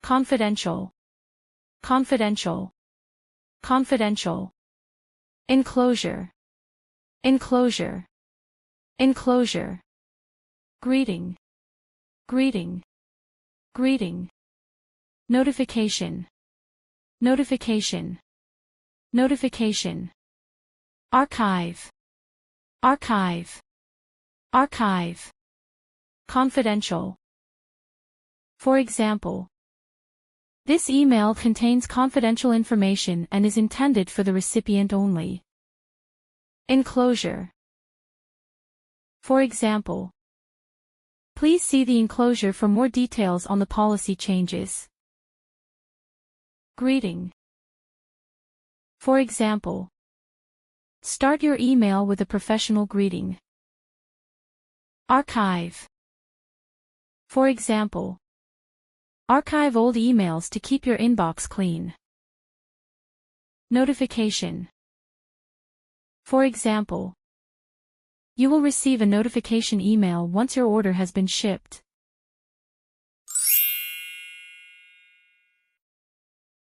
confidential, confidential, confidential, enclosure, enclosure, enclosure, greeting, greeting, greeting, notification, notification, notification, archive, archive, archive, confidential. For example, this email contains confidential information and is intended for the recipient only. Enclosure. For example, please see the enclosure for more details on the policy changes. Greeting. For example, start your email with a professional greeting. Archive. For example, archive old emails to keep your inbox clean. Notification. For example, you will receive a notification email once your order has been shipped.